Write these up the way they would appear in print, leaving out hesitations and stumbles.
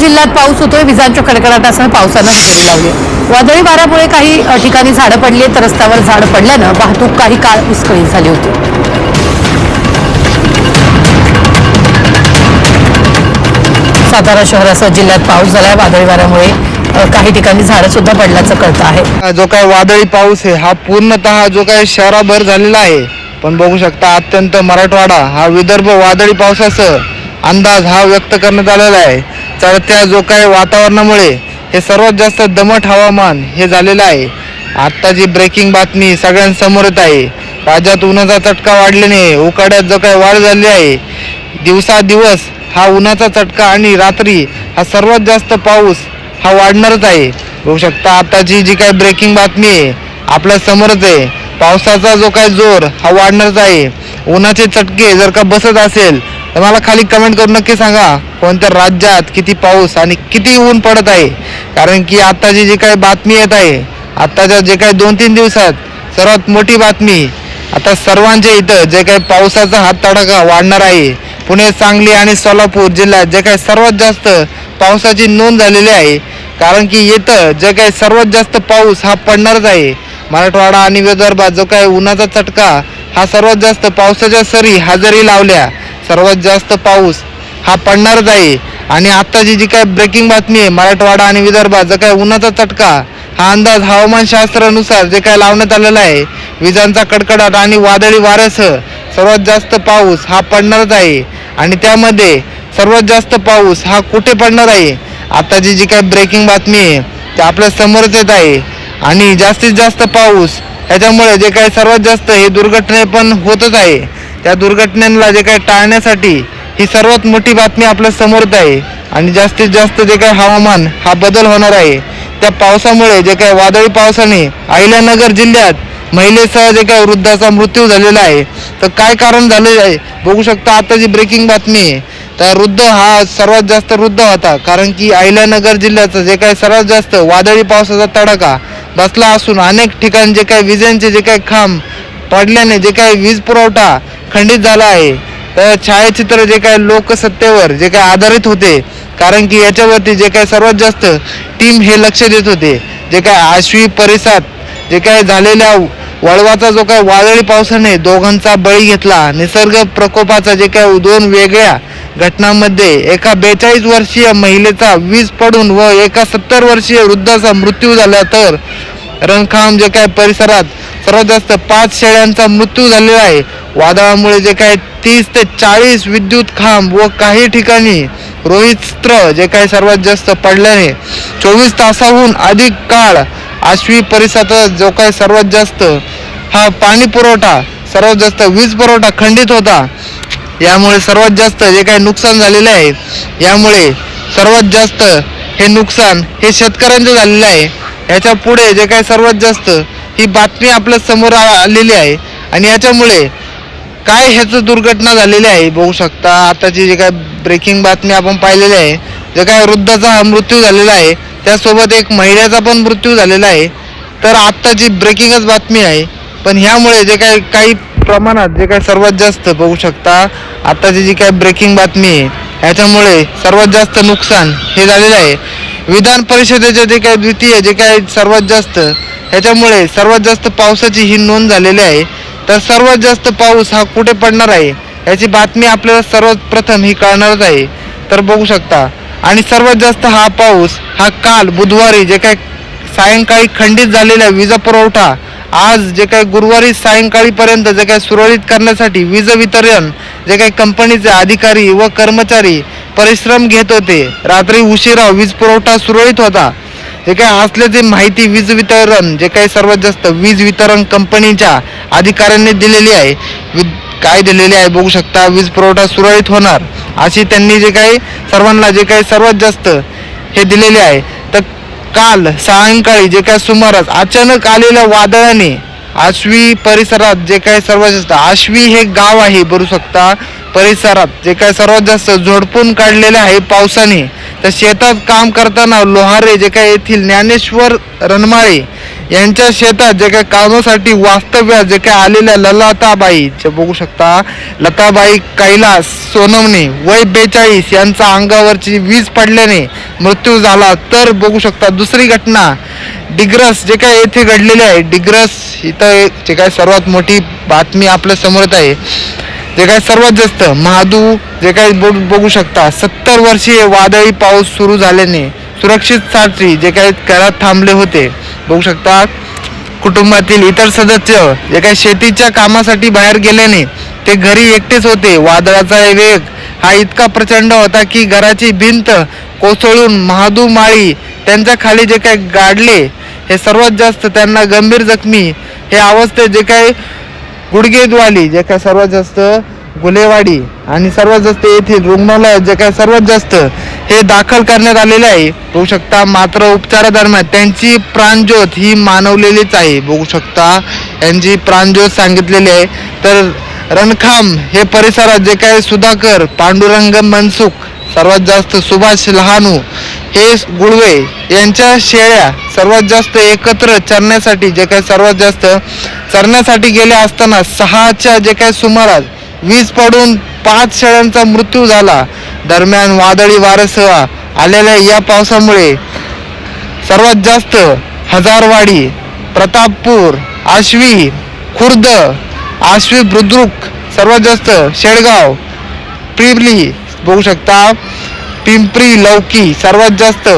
जिल्ह्यात पाऊस होतोय. विजांच्या कडकडाटासह पावसानं हजेरी लावली. वादळी वाऱ्यामुळे काही ठिकाणी झाडं पडली आहेत, तर रस्त्यावर झाड पडल्यानं वाहतूक काही काळ विस्कळीत झाली होती. सातारा शहरासह जिल्ह्यात पाऊस झालाय. वादळी वाऱ्यामुळे काही ठिकाणी झाडं सुद्धा पडल्याचं कळतं आहे. जो काय वादळी पाऊस आहे हा पूर्णतः जो काय शहराभर झालेला आहे, पण बघू शकता अत्यंत मराठवाडा हा विदर्भ वादळी पावसाचा अंदाज हा व्यक्त करण्यात आलेला आहे. चढत्या जो काय वातावरणामुळे हे सर्वात जास्त दमट हवामान हे झालेलं आहे. आत्ताची ब्रेकिंग बातमी सगळ्यांसमोर येत आहे. राज्यात उन्हाचा चटका वाढल्याने उकाड्यात जो काय वाढ झाली आहे. दिवसादिवस हा उन्हाचा चटका आणि रात्री हा सर्वात जास्त पाऊस हा वाढणारच आहे. बघू शकता आताची जी काय ब्रेकिंग बातमी आहे आपल्या समोरच आहे. पावसाचा जो काय जोर हा वाढणारच आहे. उन्हाचे चटके जर का बसत असेल तर मला खाली कमेंट करून नक्की सांगा कोणत्या राज्यात किती पाऊस आणि किती ऊन पडत आहे. कारण की आताची जी काय बातमी येत आहे, आताच्या जे काही 2-3 दिवसात सर्वात मोठी बातमी आता सर्वांच्या इथं जे काही पावसाचा हात तडाखा वाढणार आहे. पुणे, सांगली आणि सोलापूर जिल्ह्यात जे काही सर्वात जास्त पावसाची नोंद झालेली आहे. कारण की येतं जे काही सर्वात जास्त पाऊस हा पडणारच आहे. मराठवाडा आणि विदर्भात जो काही उन्हाचा चटका हा सर्वात जास्त पावसाच्या सरी हजेरी लावल्या. सर्वात जास्त पाऊस हा पडणारच आहे. आणि आत्ताची जी काय ब्रेकिंग बातमी आहे मराठवाडा आणि विदर्भात जो काय उन्हाचा चटका हा अंदाज हवामानशास्त्रानुसार जे काय लावण्यात आलेला आहे. विजांचा कडकडाट आणि वादळी वाऱ्यासह सर्वात जास्त पाऊस हा पडणारच आहे. आणि त्यामध्ये सर्वात जास्त पाऊस हा कुठे पडणार आहे आताची जी काय ब्रेकिंग बातमी आहे ते आपल्या समोरच येत आहे. आणि जास्तीत जास्त पाऊस ह्याच्यामुळे जे काही सर्वात जास्त हे दुर्घटना पण होतच आहे. त्या दुर्घटनांना जे काही टाळण्यासाठी ही सर्वात मोठी बातमी आपल्या समोरच आहे. आणि जास्तीत जास्त जे काही हवामान हा बदल होणार आहे. त्या पावसामुळे जे काही वादळी पावसाने अहिल्यानगर जिल्ह्यात महिलेसह जे काही वृद्धाचा मृत्यू झालेला आहे. तर काय कारण झाले आहे बघू शकता आताची ब्रेकिंग बातमी आहे. तर वृद्ध हा सर्वात जास्त वृद्ध होता. कारण की अहिल्यानगर जिल्ह्याचं जे काही सर्वात जास्त वादळी पावसाचा तडाखा बसला असून अनेक ठिकाणी जे काही विजेंचे जे काही खांब पडल्याने जे काही वीज पुरवठा खंडित झाला आहे. तर छायाचित्र जे काही लोकसत्तेवर जे काही आधारित होते. कारण की याच्यावरती जे काही सर्वात जास्त टीम हे लक्ष देत होते. जे काही आश्वी परिसरात जे काही झालेल्या वळवाचा जो काही वादळी पावसाने दोघांचा बळी घेतला. निसर्ग प्रकोपाचा जे काही 2 वेगळ्या घटनांमध्ये एका 42 वर्षीय महिलेचा वीज पडून व एका 70 वर्षीय वृद्धाचा मृत्यू झाला. तर रणखाम जे काही परिसरात सर्वात जास्त 5 शेळ्यांचा मृत्यू झालेला आहे. वादळामुळे जे काही 30 ते 40 विद्युत खांब व काही ठिकाणी रोहित्र जे काही सर्वात जास्त पडल्याने 24 तासाहून अधिक काळ आश्वी परिसरात जो काही सर्वात जास्त हा पाणी पुरवठा सर्वात जास्त वीज पुरवठा खंडित होता. यामुळे सर्वात जास्त जे काही नुकसान झालेले आहे. यामुळे सर्वात जास्त हे नुकसान हे शेतकऱ्यांचं झालेलं आहे. याच्या पुढे जे काही सर्वात जास्त ही बातमी आपल्या समोर आलेली आहे. आणि याच्यामुळे काय ह्याचं दुर्घटना झालेली आहे बघू शकता. आताची जे काय ब्रेकिंग बातमी आपण पाहिलेली आहे. जे काय वृद्धाचा मृत्यू झालेला आहे त्यासोबत एक महिलेचा पण मृत्यू झालेला आहे. तर आत्ताची ब्रेकिंगच बातमी आहे. पण ह्यामुळे जे काही प्रमाणात जे काही सर्वात जास्त बघू शकता आताची जी काही ब्रेकिंग बातमी आहे ह्याच्यामुळे सर्वात जास्त नुकसान हे झालेलं आहे. विधान परिषदेचे जे काही द्वितीय जे काही सर्वात जास्त ह्याच्यामुळे सर्वात जास्त पावसाची ही नोंद झालेली आहे. तर सर्वात जास्त पाऊस हा कुठे पडणार आहे याची बातमी आपल्याला सर्वात प्रथम ही कळणारच आहे. तर बघू शकता आणि सर्वात जास्त हा पाऊस हा काल बुधवारी जे काही सायंकाळी खंडित झालेला वीज पुरवठा आज जे काही गुरुवारी सायंकाळीपर्यंत जे काही सुरळीत करण्यासाठी वीज वितरण जे काही कंपनीचे अधिकारी व कर्मचारी परिश्रम घेत होते. रात्री उशिरा वीज पुरवठा सुरळीत होता. जे काही असल्याची माहिती वीज वितरण जे काही सर्वात जास्त वीज वितरण कंपनीच्या अधिकाऱ्यांनी दिलेली आहे. काय दिलेली आहे बघू शकता. वीज पुरवठा सुरळीत होणार अशी त्यांनी जे काही सर्वांना जे काही सर्वात जास्त हे दिलेले आहे. तर काल सायंकाळी जे काही सुमारास अचानक आलेल्या वादळाने आश्वी परिसरात जे काही सर्वात जास्त आश्वी हे गाव आहे बघू शकता परिसरात जे काही सर्वात जास्त झोडपून काढलेले आहे पावसाने. तर शेतात काम करताना लोहारे जे काही येथील ज्ञानेश्वर रणमाळे यांच्या शेतात जे काही कामासाठी वास्तव्यात जे काही आलेल्या लताबाई जे बघू शकता लताबाई कैलास सोनवणे वय 42 यांचा अंगावरची वीज पडल्याने मृत्यू झाला तर बघू शकता दुसरी घटना डिग्रस जे काय येथे घडलेले आहे. डिग्रस इथं जे काय सर्वात मोठी बातमी आपल्या समोर आहे. जे काय सर्वात जास्त महादू जे काय बघू शकता 70 वर्षीय वादळी पाऊस सुरू झाल्याने सुरक्षितसाठी जे काही घरात थांबले होते. बघू शकता कुटुंबातील इतर सदस्य जे काही शेतीच्या कामासाठी बाहेर गेल्याने ते घरी एकटेच होते. वादळाचा वेग हा इतका प्रचंड होता की घराची भिंत कोसळून महादू माळी त्यांच्या खाली जे काही गाडले. हे सर्वात जास्त त्यांना गंभीर जखमी हे अवस्थेत जे काही गुडघेद्वाली जे काय सर्वात जास्त गुलेवाडी आणि सर्वात जास्त येथील रुग्णालयात जे काय सर्वात जास्त हे दाखल करण्यात आलेले आहे. बघू शकता मात्र उपचारादरम्यान त्यांची प्राणज्योत ही मानवलेलीच आहे. बघू शकता यांची प्राणज्योत सांगितलेली आहे. तर रणखाम हे परिसरात जे काय सुधाकर पांडुरंग मनसुख सर्वात जास्त सुभाष लहानू हे गुळवे यांच्या शेळ्या सर्वात जास्त एकत्र चरण्यासाठी जे काय सर्वात जास्त चरण्यासाठी गेले असताना 6च्या जे काय सुमारास वीज पडून 5 शेळ्यांचा मृत्यू झाला. दरम्यान वादळी वाऱ्यासह आलेल्या या पावसामुळे सर्वात जास्त हजारवाडी प्रतापपूर आश्वी खुर्द आश्वी बुद्रुक सर्वात जास्त शेळगाव पिंपरी बघू शकता पिंपरी लौकी सर्वात जास्त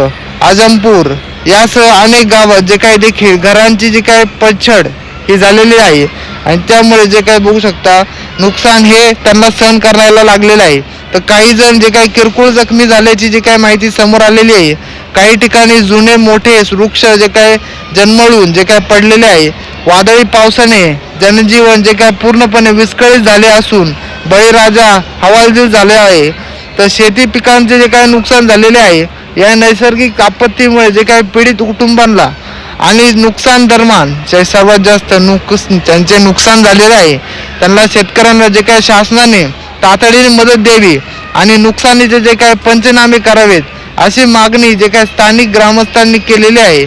आजमपूर यासह अनेक गावात जे काही देखील घरांची जी काही पडझड ही झालेली आहे. आणि त्यामुळे जे काही बघू शकता नुकसान हे त्यांना सहन करायला लागलेलं आहे. तर काही जण जे काही किरकोळ जखमी झाल्याची जी काही माहिती समोर आलेली आहे. काही ठिकाणी जुने मोठे वृक्ष जे काय जन्मळून जे काय पडलेले आहे. वादळी पावसाने जनजीवन जे काय पूर्णपणे विस्कळीत झाले असून बळीराजा हवालदिल झाले आहे. तर शेती पिकांचे जे काही नुकसान झालेले आहे. या नैसर्गिक आपत्तीमुळे जे काही पीडित कुटुंबांना आणि नुकसान दरम्यान जे सर्वात जास्त त्यांचे नुकसान झालेले आहे त्यांना शेतकऱ्यांना जे काही शासनाने तातडीने मदत द्यावी आणि नुकसानीचे जे काही पंचनामे करावेत अशी मागणी जे काही स्थानिक ग्रामस्थांनी केलेली आहे.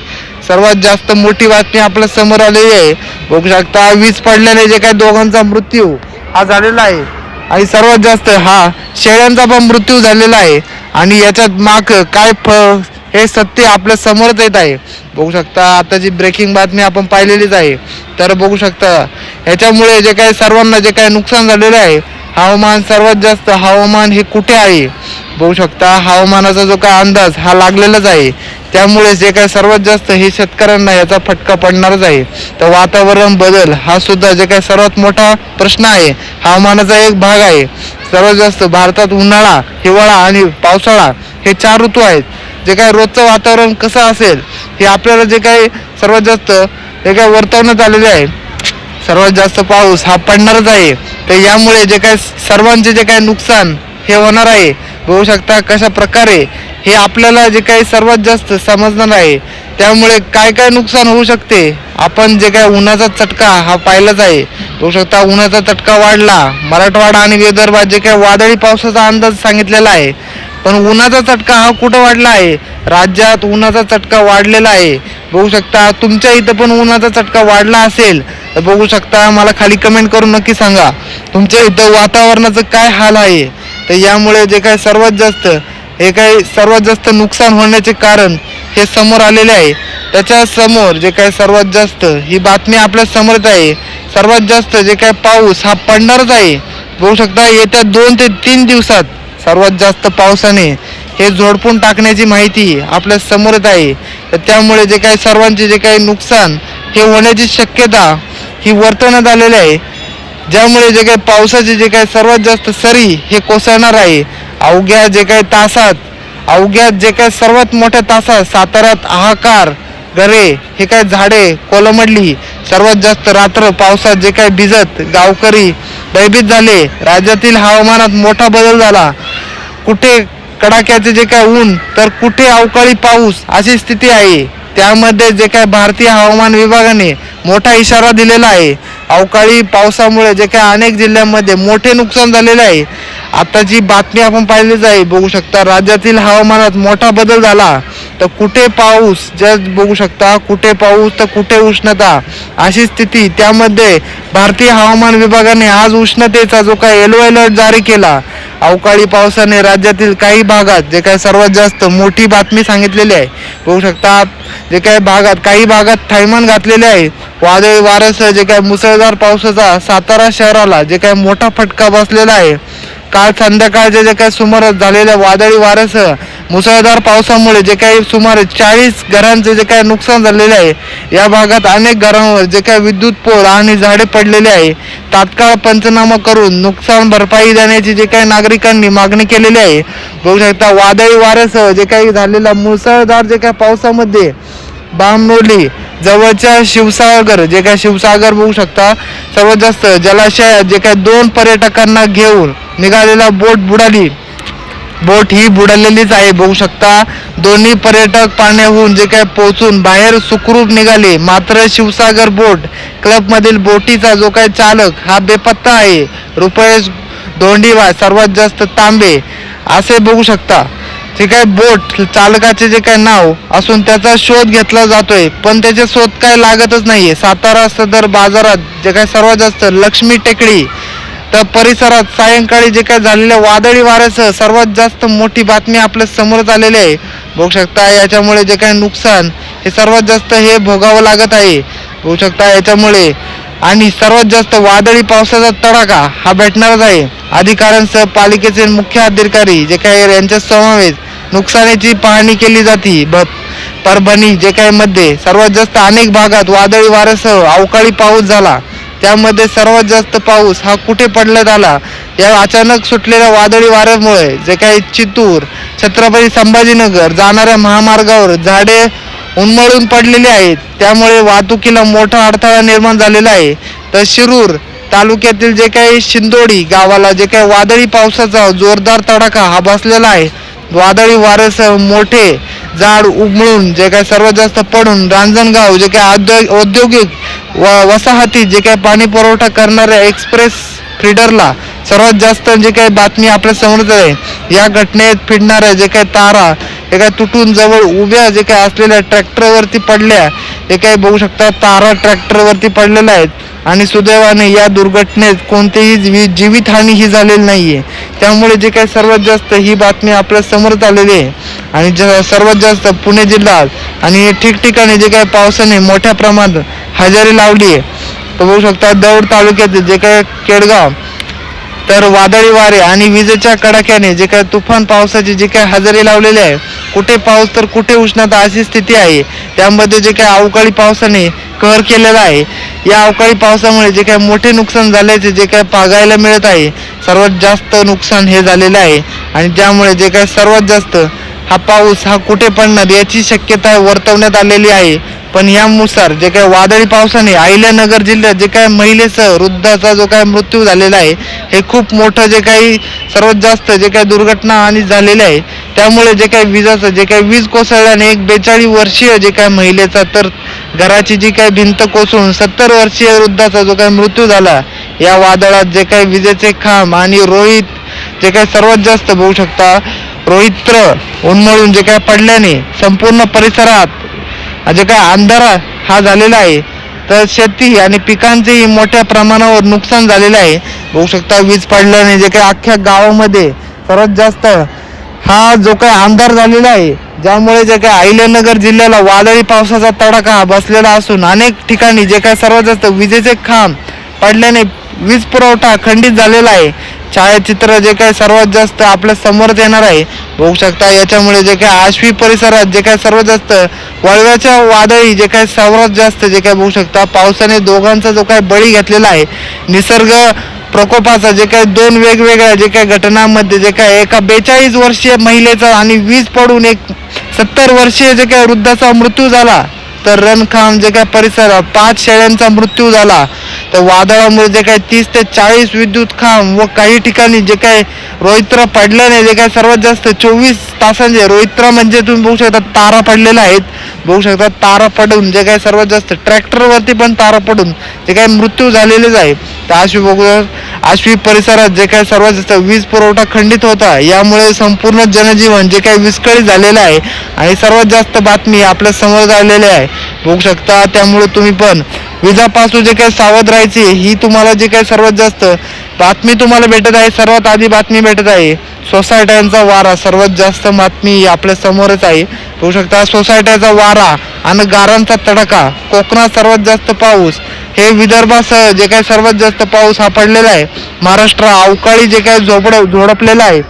सर्वात जास्त मोठी बातमी आपल्या समोर आलेली आहे. बघू शकता वीज पडल्याने जे काही दोघांचा मृत्यू हा झालेला आहे आणि सर्वात जास्त हा शेळ्यांचा पण मृत्यू झालेला आहे. आणि याच्यात माग काय हे सत्य आपल्या समोरच येत आहे. बघू शकता आताची ब्रेकिंग बातमी आपण पाहिलेलीच आहे. तर बघू शकता ह्याच्यामुळे जे काही सर्वांना जे काही नुकसान झालेलं आहे. हवामान सर्वात जास्त हवामान हे कुठे आहे बघू शकता हवामानाचा जो काय अंदाज हा लागलेलाच आहे. त्यामुळे जे काय सर्वात जास्त हे शेतकऱ्यांना याचा फटका पडणारच आहे. तर वातावरण बदल हा सुद्धा जे काय सर्वात मोठा प्रश्न आहे. हवामानाचा एक भाग आहे. सर्वात जास्त भारतात उन्हाळा हिवाळा आणि पावसाळा हे 4 ऋतू आहेत. जे काय रोजचं वातावरण कसं असेल हे आपल्याला जे काही सर्वात जास्त हे काय वर्तवण्यात आलेले आहे. सर्वात जास्त पाऊस हा पडणारच आहे. तर यामुळे जे काय सर्वांचे जे काही नुकसान हे होणार आहे. बघू शकता कशा प्रकारे हे आपल्याला जे काही सर्वात जास्त समजणार आहे. त्यामुळे काय काय नुकसान होऊ शकते आपण जे काय उन्हाचा चटका हा पाहिलाच आहे. बघू शकता उन्हाचा चटका वाढला. मराठवाडा आणि विदर्भात जे काही वादळी पावसाचा अंदाज सांगितलेला आहे. पण उन्हाचा चटका हा कुठं वाढला आहे. राज्यात उन्हाचा चटका वाढलेला आहे. बघू शकता तुमच्या इथं पण उन्हाचा चटका वाढला असेल तर बघू शकता मला खाली कमेंट करून नक्की सांगा तुमच्या इथं वातावरणाचं काय हाल आहे. तर यामुळे जे काही सर्वात जास्त हे काही सर्वात जास्त नुकसान होण्याचे कारण हे समोर आलेले आहे. त्याच्या समोर जे काही सर्वात जास्त ही बातमी आपल्या समोरच आहे. सर्वात जास्त जे काही पाऊस हा पडणारच आहे. बघू शकता येत्या 2 ते 3 दिवसात सर्वात जास्त पावसाने हे झोडपून टाकण्याची माहिती आपल्या समोरच आहे. तर त्यामुळे जे काही सर्वांचे जे काही नुकसान हे होण्याची शक्यता ही वर्तवण्यात आलेली आहे. ज्यामुळे जे काही पावसाचे जे काही सर्वात जास्त सरी हे कोसळणार आहे. अवघ्या जे काही तासात अवघ्यात जे काही सर्वात मोठ्या तासात साताऱ्यात हाहाकार घरे हे काय झाडे कोलमडली. सर्वात जास्त रात्र पावसात जे काही भिजत गावकरी भयभीत झाले. राज्यातील हवामानात मोठा बदल झाला. कुठे कडाक्याचे जे काय ऊन तर कुठे अवकाळी पाऊस अशी स्थिती आहे. त्यामध्ये जे काय भारतीय हवामान विभागाने मोठा इशारा दिलेला आहे. अवकाळी पावसामुळे जे काय अनेक जिल्ह्यांमध्ये मोठे नुकसान झालेले आहे. आताची बातमी आपण पाहिलीच आहे. बघू शकता राज्यातील हवामानात मोठा बदल झाला. तर कुठे पाऊस बघू शकता कुठे पाऊस तर कुठे उष्णता अशी स्थिती. त्यामध्ये भारतीय हवामान विभागाने आज उष्णतेचा जो काय येलो अलर्ट जारी केला अवकाळी पावसाने राज्यातील काही भागात जे काही सर्वात जास्त मोठी बातमी सांगितलेली आहे. बघू शकता जे काही काही भागात थैमान घातलेले आहे. वादळी वाऱ्यासह जे काही मुसळधार पावसाचा सातारा शहराला जे काही मोठा फटका बसलेला आहे. काल संध्याकाळच्या जे काही सुमारास झालेल्या वादळी वाऱ्यासह मुसळधार पावसामुळे जे काही सुमारे 40 घरांचे जे काही नुकसान झालेले आहे. या भागात अनेक घरांवर जे काही विद्युत पोल आणि झाडे पडलेले आहे. तात्काळ पंचनामा करून नुकसान भरपाई देण्याची जे काही नागरिकांनी मागणी केलेली आहे. बघू शकता वादळी वाऱ्यासह जे काही झालेला मुसळधार जे काही पावसामध्ये बामणोली जवळच्या शिवसागर जे काही शिवसागर बघू शकता सर्वात जास्त जलाशयात जे काही 2 पर्यटकांना घेऊन निघालेला बोट ही बुडालेलीच आहे. बघू शकता दोन्ही पर्यटक पाण्याहून जे काही पोहोचून बाहेर सुखरूप निघाले. मात्र शिवसागर बोट क्लब मधील बोटीचा जो काही चालक हा बेपत्ता आहे. रुपेश धोंडीवार सर्वात जास्त तांबे असे बघू शकता. ठीक आहे, बोट चालकाचे जे काही नाव असून त्याचा शोध घेतला जातोय पण त्याचे शोध काय लागतच नाहीये. सातारा सदर बाजारात जे काही सर्वात जास्त लक्ष्मी टेकडी तर परिसरात सायंकाळी जे काही झालेल्या वादळी वाऱ्यासह सर्वात जास्त मोठी बातमी आपल्या समोर आलेली आहे. बघू शकता याच्यामुळे जे काही नुकसान हे सर्वात जास्त हे भोगावं लागत आहे. बघू शकता याच्यामुळे आणि सर्वात जास्त वादळी पावसाचा तडाखा हा भेटणारच आहे. अधिकाऱ्यांसह पालिकेचे मुख्य अधिकारी जे काही यांच्या समावेश नुकसानीची पाहणी केली जाते. परभणी जे काही मध्ये सर्वात जास्त अनेक भागात वादळी वाऱ्यासह अवकाळी पाऊस झाला. त्यामध्ये सर्वात जास्त पाऊस हा कुठे पडण्यात आला. या अचानक सुटलेल्या वादळी वाऱ्यामुळे जे काही चितूर छत्रपती संभाजीनगर जाणाऱ्या महामार्गावर झाडे उन्मळून पडलेली आहेत. त्यामुळे वाहतुकीला मोठा अडथळा निर्माण झालेला आहे. तर शिरूर तालुक्यातील जे काही शिंदोडी गावाला जे काही वादळी पावसाचा जोरदार तडाखा हा बसलेला आहे. वादळी वाऱ्यासह मोठे झाड उमळून जे काही सर्वात जास्त पडून रांजणगाव जे काही औद्योगिक वसाहतीत जे काही पाणी पुरवठा करणाऱ्या एक्सप्रेस फीडरला सर्वात जास्त जे काही बातमी आपल्या समोर आहे. या घटनेत फिरणाऱ्या जे काही तारा हे काही तुटून जवळ उभ्या जे काही असलेल्या ट्रॅक्टरवरती पडल्या. हे काही बघू शकता तारा ट्रॅक्टरवरती पडलेल्या आहेत आणि सुदैवाने या दुर्घटनेत कोणतीही जीवितहानी ही झालेली नाहीये. त्यामुळे जे काही सर्वात जास्त ही बातमी आपल्या समोर आलेली आहे. आणि सर्वात जास्त पुणे जिल्ह्यात आणि ठिकठिकाणी जे काही पावसाने मोठ्या प्रमाणात हजेरी लावली आहे. तर बघू शकता दौंड तालुक्यातील जे काही केडगाव तर वादळी वारे आणि विजेच्या कडाक्याने जे काही तुफान पावसाची जे काही हजेरी लावलेली आहे. कुठे पाऊस तर कुठे उष्णता अशी स्थिती आहे. त्यामध्ये जे काही अवकाळी पावसाने कहर केलेला आहे. या अवकाळी पावसामुळे जे काही मोठे नुकसान झाल्याचे जे काही पाहायला मिळत आहे. सर्वात जास्त नुकसान हे झालेलं आहे आणि ज्यामुळे जे काही सर्वात जास्त हा पाऊस हा कुठे पडणार याची शक्यता वर्तवण्यात आलेली आहे. पण यानुसार जे काही वादळी पावसाने अहिल्यानगर जिल्ह्यात जे काही महिलेसह वृद्धाचा जो काही मृत्यू झालेला आहे हे खूप मोठं जे काही सर्वात जास्त जे काही दुर्घटना आणि झालेली आहे. त्यामुळे जे काही विजाचं जे काही वीज कोसळल्याने एक 42 वर्षीय जे काही महिलेचा तर घराची जी काही भिंत कोसळून 70 वर्षीय वृद्धाचा जो काही मृत्यू झाला. या वादळात जे काही विजेचे खांब आणि रोहित जे काही सर्वात जास्त बघू शकता रोहित्र उन्मळून जे काही पडल्याने संपूर्ण परिसरात जे काही अंधारा हा झालेला आहे. तर शेती आणि पिकांचेही मोठ्या प्रमाणावर नुकसान झालेलं आहे. बघू शकता वीज पडल्याने जे काही अख्ख्या गावामध्ये सर्वात जास्त हा जो काही अंधार झालेला आहे. ज्यामुळे जे काही अहिल्यानगर जिल्ह्याला वादळी पावसाचा तडाखा हा बसलेला असून अनेक ठिकाणी जे काही सर्वात जास्त विजेचे खांब पडल्याने वीज पुरवठा खंडित झालेला आहे. छायाचित्र जे काही सर्वात जास्त आपल्या समोर येणार आहे. बघू शकता याच्यामुळे जे काही आश्वी परिसरात जे काही सर्वात जास्त वळव्याच्या वादळी जे काही सर्वात जास्त जे काही बघू शकता पावसाने दोघांचा जो काही बळी घेतलेला आहे. निसर्ग प्रकोपाचा जे काही 2 वेगवेगळ्या जे काही घटनांमध्ये जे काही एका 42 वर्षीय महिलेचा आणि वीज पडून एक 70 वर्षीय जे काही वृद्धाचा मृत्यू झाला. तर रणखांब जे काही परिसरात 5 शेळ्यांचा मृत्यू झाला. तर वादळामुळे जे काही 30 ते 40 विद्युत खांब व काही ठिकाणी जे काही रोहित्र पडल्याने जे काही सर्वात जास्त 24 तासांचे रोहित्र म्हणजे तुम्ही बघू शकता तारा पडलेल्या आहेत. बघू शकता तारा पडून जे काही सर्वात जास्त ट्रॅक्टरवरती पण तारा पडून जे काही मृत्यू झालेलेच आहे. तर आश्वी परिसरात जे काही सर्वात जास्त वीज पुरवठा खंडित होता. यामुळे संपूर्ण जनजीवन जे काही विस्कळीत झालेलं आहे आणि सर्वात जास्त बातमी आपल्या समोर आलेली आहे. बघू शकता त्यामुळे तुम्ही पण विजापासून जे काही सावध राहायचे ही तुम्हाला जे काही सर्वात जास्त बातमी तुम्हाला भेटत आहे. सर्वात आधी बातमी भेटत आहे सोसायट्यांचा वारा. सर्वात जास्त बातमी आपल्या समोरच आहे. बघू शकता सोसायट्याचा वारा आणि गारांचा तडाखा. कोकणात सर्वात जास्त पाऊस हे विदर्भासह जे काही सर्वात जास्त पाऊस हा पडलेला आहे. महाराष्ट्र अवकाळी जे काही झोडपलेला आहे.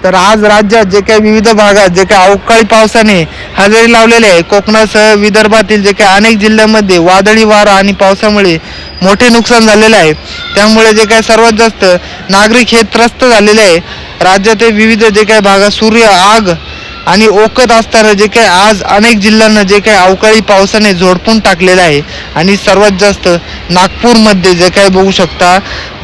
तर आज राज्यात जे काही विविध भागात जे काही अवकाळी पावसाने हजेरी लावलेले आहे. कोकणासह विदर्भातील जे काही अनेक जिल्ह्यांमध्ये वादळी वारा आणि पावसामुळे मोठे नुकसान झालेले आहे. त्यामुळे जे काही सर्वात जास्त नागरिक हे त्रस्त झालेले आहे. राज्यातील विविध जे काही भागात सूर्य आग आणि ओकत असताना जे काही आज अनेक जिल्ह्यांना जे काही अवकाळी पावसाने झोडपून टाकलेलं आहे. आणि सर्वात जास्त नागपूरमध्ये जे काही बघू शकता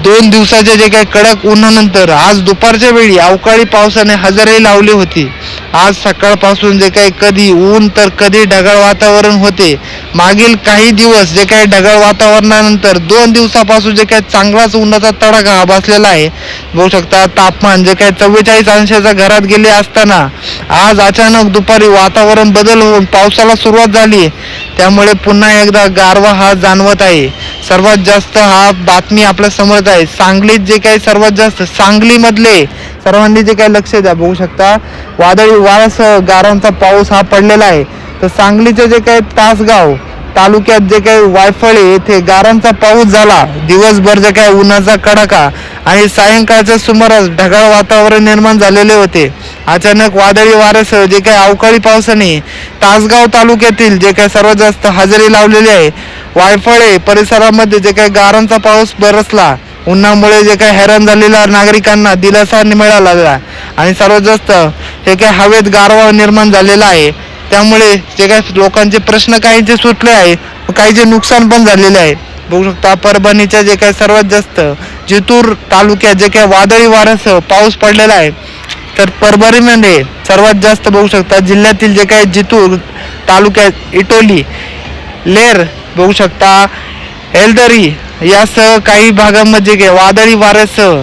2 दिवसाच्या जे काही कडक उन्हानंतर आज दुपारच्या वेळी अवकाळी पावसाने हजेरी लावली होती. आज सकाळपासून जे काही कधी ऊन तर कधी ढगाळ वातावरण होते. मागील काही दिवस जे काही ढगाळ वातावरणानंतर 2 दिवसापासून जे काही चांगलाच उन्हाचा तडाखा हा बसलेला आहे. बघू शकता तापमान जे काही 44 अंशाच्या घरात गेले असताना आज अचानक दुपारी वातावरण बदल होऊन पावसाला सुरुवात झाली. त्यामुळे पुन्हा एकदा गारवा हा जाणवत आहे. सर्वात जास्त हा बातमी आपल्या समोर आहे. सांगलीत जे काही सर्वात जास्त सांगलीमधले सर्वांनी जे काही लक्ष द्या. बघू शकता वादळी वाऱ्यासह गारांचा पाऊस हा पडलेला आहे. तर सांगलीचे जे काही तासगाव तालुक्यात जे काही वायफळे येथे गारांचा पाऊस झाला. दिवसभर जे काही उन्हाचा कडाका आणि सायंकाळच्या सुमारास ढगाळ वातावरण निर्माण झालेले होते. अचानक वादळी वाऱ्यासह जे काही अवकाळी पावसाने तासगाव तालुक्यातील जे काही सर्वात जास्त हजेरी लावलेली आहे. वायफळे परिसरामध्ये जे काही गारांचा पाऊस बरसला. उन्हामुळे जे काही हैराण झालेल्या नागरिकांना दिलासा मिळाला आणि सर्वात जास्त हे काही हवेत गारवा निर्माण झालेला आहे. त्यामुळे जे काही लोकांचे प्रश्न काहींचे सुटले आहे, काहीचे नुकसान पण झालेले आहे. बघू शकता परभणीच्या जे काही सर्वात जास्त जिंतूर तालुक्यात जे काही वादळी वाऱ्यासह पाऊस पडलेला आहे. तर परभणीमध्ये सर्वात जास्त बघू शकता जिल्ह्यातील जे काही जिंतूर तालुक्यात इटोली लेर बघू शकता एलदरी यासह काही भागांमध्ये वादळी वाऱ्यासह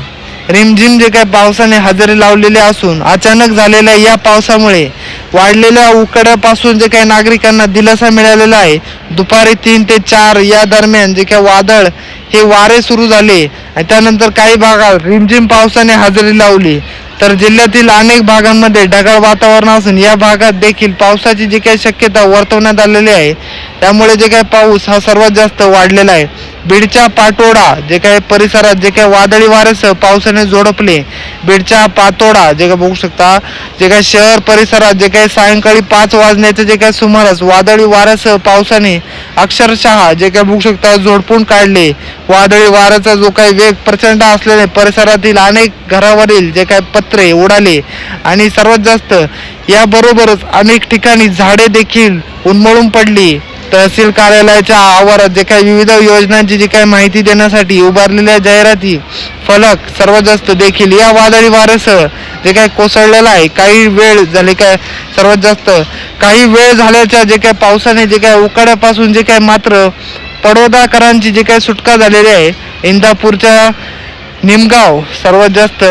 रिमझिम जे काही पावसाने हजेरी लावलेले असून अचानक झालेल्या या पावसामुळे वाढलेल्या उकाड्यापासून जे काही नागरिकांना दिलासा मिळालेला आहे. दुपारी 3 ते 4 या दरम्यान जे काही वादळ हे वारे सुरू झाले आणि त्यानंतर काही भागात रिमझिम पावसाने हजेरी लावली. तर जिल्ह्यातील अनेक भागांमध्ये ढगाळ वातावरण असून या भागात देखील पावसाची जी काही शक्यता वर्तवण्यात आलेली आहे. त्यामुळे जे काही पाऊस हा सर्वात जास्त वाढलेला आहे. बीडच्या पाटोडा जे काही परिसरात जे काही वादळी वाऱ्यासह पावसाने झोडपले. बीडच्या पातोडा जे काही बघू शकता जे काही शहर परिसरात जे काही सायंकाळी 5 वाजण्याचे जे काही सुमारास वादळी वाऱ्यासह पावसाने अक्षरशः जे काही बघू शकता झोडपून काढले. वादळी वाऱ्याचा जो काही वेग प्रचंड असल्याने परिसरातील अनेक घरावरील जे काही पत्रे उडाले आणि सर्वात जास्त याबरोबरच अनेक ठिकाणी झाडे देखील उन्मळून पडली. तहसील कार्यालयाच्या आवारात जे काही विविध योजनांची जी काही माहिती देण्यासाठी उभारलेल्या जाहिराती फलक सर्वात जास्त देखील या वादळी वाऱ्यासह जे काही कोसळलेला आहे. काही वेळ झाले काय सर्वात जास्त काही वेळ झाल्याच्या जे काही पावसाने जे काही उकाड्यापासून जे काही मात्र पडोदाकरांची जे काही सुटका झालेली आहे. इंदापूरच्या निमगाव सर्वात जास्त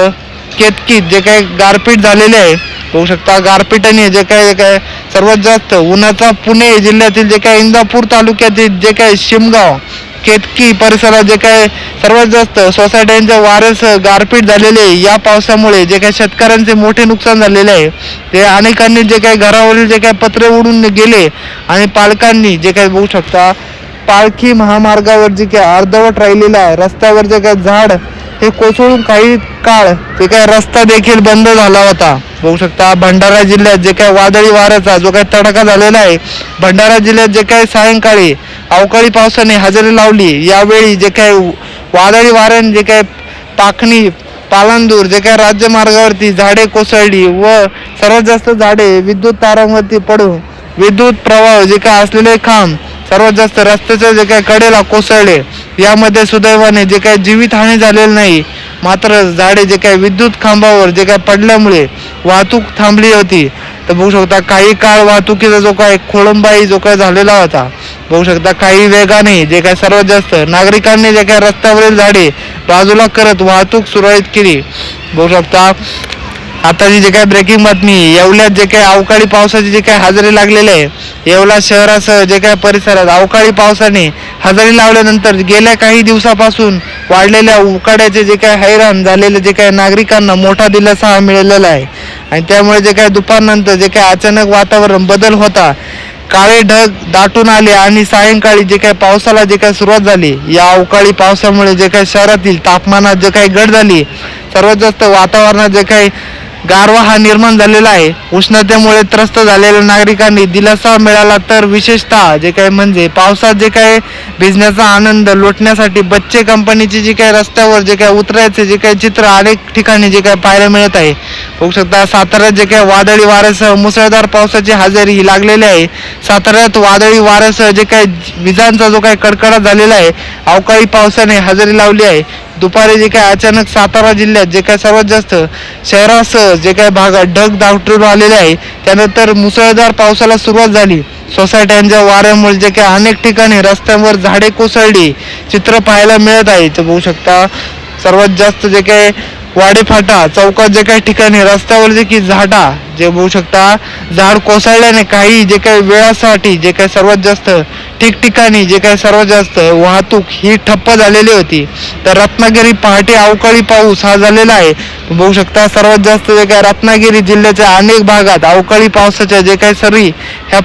केतकीत जे काही गारपीट झालेले आहे. बघू शकता गारपीटाने जे काही सर्वात जास्त उन्हाचा पुणे जिल्ह्यातील जे काही इंदापूर तालुक्यातील जे काही शिमगाव केतकी परिसरात जे काही सर्वात जास्त सोसायट्यांच्या वाऱ्यासह गारपीट झालेले या पावसामुळे जे काही शेतकऱ्यांचे मोठे नुकसान झालेले आहे. ते अनेकांनी जे काही घरावरील जे काही पत्रे उडून गेले आणि पालकांनी जे काही बघू शकता पालखी महामार्गावर जे काही अर्धवट राहिलेला आहे. रस्त्यावर जे काही झाड हे कोसळून काही काळ जे काही रस्ता देखील बंद झाला होता. बघू शकता भंडारा जिल्ह्यात जे काही वादळी वाऱ्याचा जो काही तडाखा झालेला आहे. भंडारा जिल्ह्यात जे काही सायंकाळी अवकाळी पावसाने हजेरी लावली. यावेळी जे काही वादळी वाऱ्याने जे काही पाखणी पालांदूर जे काही राज्यमार्गावरती झाडे कोसळली व सर्वात जास्त झाडे विद्युत तारांवरती पडून विद्युत प्रवाह जे काही असलेले खांब सर्वात जास्त रस्त्याच्या जे काही कडेला कोसळले. यामध्ये सुदैवाने जे काही जीवितहानी झालेली नाही. मात्र झाडे जे काही विद्युत खांबावर जे काही पडल्यामुळे वाहतूक थांबली होती. तर बघू शकता काही काळ वाहतुकीचा जो काही खोळंबाई जो काही झालेला होता. बघू शकता काही वेगाने जे काही सर्वात जास्त नागरिकांनी जे काही रस्त्यावरील झाडे बाजूला करत वाहतूक सुरळीत केली. बघू शकता आताची जे काही ब्रेकिंग बातमी, येवल्यात जे काही अवकाळी पावसाची जे काही हजेरी लागलेली आहे, येवला शहरासह जे काही परिसरात अवकाळी पावसाने हजेरी लावल्यानंतर गेल्या काही दिवसापासून वाढलेल्या उकाड्याचे जे काही हैराण झालेले जे काही नागरिकांना मोठा दिलासा हा मिळालेला आहे. आणि त्यामुळे जे काही दुपारनंतर जे काही अचानक वातावरण बदल होता, काळे ढग दाटून आले आणि सायंकाळी जे काही पावसाला जे काही सुरुवात झाली, या अवकाळी पावसामुळे जे काही शहरातील तापमानात जे काही घट झाली, सर्वात जास्त वातावरणात जे काही गारवा हा निर्माण झालेला आहे. उष्णतेमुळे त्रस्त झालेल्या नागरिकांनी दिलासा मिळाला तर विशेषतः जे काही म्हणजे पावसात जे काही भिजण्याचा आनंद लुटण्यासाठी बच्चे कंपनीचे जे काही रस्त्यावर जे काही उतरायचे जे काही चित्र अनेक ठिकाणी जे काही पाहायला मिळत आहे. बघू शकता साताऱ्यात जे काही वादळी वाऱ्यासह मुसळधार पावसाची हजेरी ही लागलेली आहे. साताऱ्यात वादळी वाऱ्यासह जे काही विजांचा जो काही कडकडाट झालेला आहे, अवकाळी पावसाने हजेरी लावली आहे. दुपारी जे काही अचानक सातारा जिल्ह्यात जे काही सर्वात जास्त शहरासह जे काही भागात ढग दाटून आलेले आहे, त्यानंतर मुसळधार पावसाला सुरुवात झाली. सोसायट्यांच्या वाऱ्यामुळे जे काही अनेक ठिकाणी रस्त्यांवर झाडे कोसळली चित्र पाहायला मिळत आहे. तर बघू शकता सर्वात जास्त जे काही वाडेफाटा चौकात जे काही ठिकाणी रस्त्यावर जे की झाडा जे बघू शकता झाड कोसळल्याने काही जे काही वेळासाठी जे काही सर्वात जास्त ठिकठिकाणी जे काही सर्वात जास्त वाहतूक ही ठप्प झालेली होती. तर रत्नागिरी पहाटे अवकाळी पाऊस हा झालेला आहे. बघू शकता सर्वात जास्त जे काही रत्नागिरी जिल्ह्याच्या अनेक भागात अवकाळी पावसाच्या जे काही सरी ह्या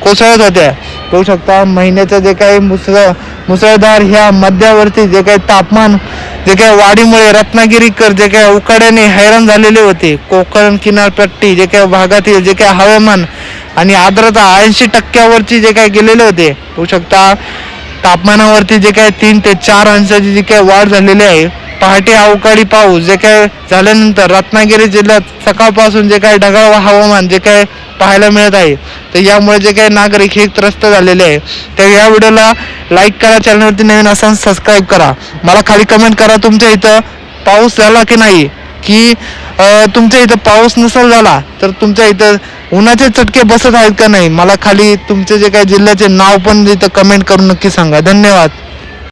कोसळत होत्या. बघू शकता महिन्याच्या जे काही मुसळधार ह्या मध्यावरती जे काही तापमान जे काही वाढीमुळे रत्नागिरीकर जे काही उकाड्याने हैराण झालेले होते. कोकण किनारपट्टी जे काही भागातील जे काही हवामान आणि आर्द्रता 80% जे काही गेलेले होते. होऊ शकता तापमानावरती जे काही 3 ते 4 अंशाची जी काही वाढ झालेली आहे. पहाटे अवकाळी पाऊस जे काही झाल्यानंतर रत्नागिरी जिल्ह्यात सकाळपासून जे काही ढगाळ हवामान जे काही पाहायला मिळत आहे. तर यामुळे जे काही नागरिक हे त्रस्त झालेले आहे. तर या व्हिडिओला लाईक करा, चॅनलवरती नवीन असाल सबस्क्राईब करा. मला खाली कमेंट करा तुमच्या इथं पाऊस झाला की नाही, की तुमच्या इथं पाऊस नसेल झाला तर तुमच्या इथं उन्हाचे चटके बसत आहेत का नाही. मला खाली तुमचे जे काही जिल्ह्याचे नाव पण इथं कमेंट करून नक्की सांगा. धन्यवाद.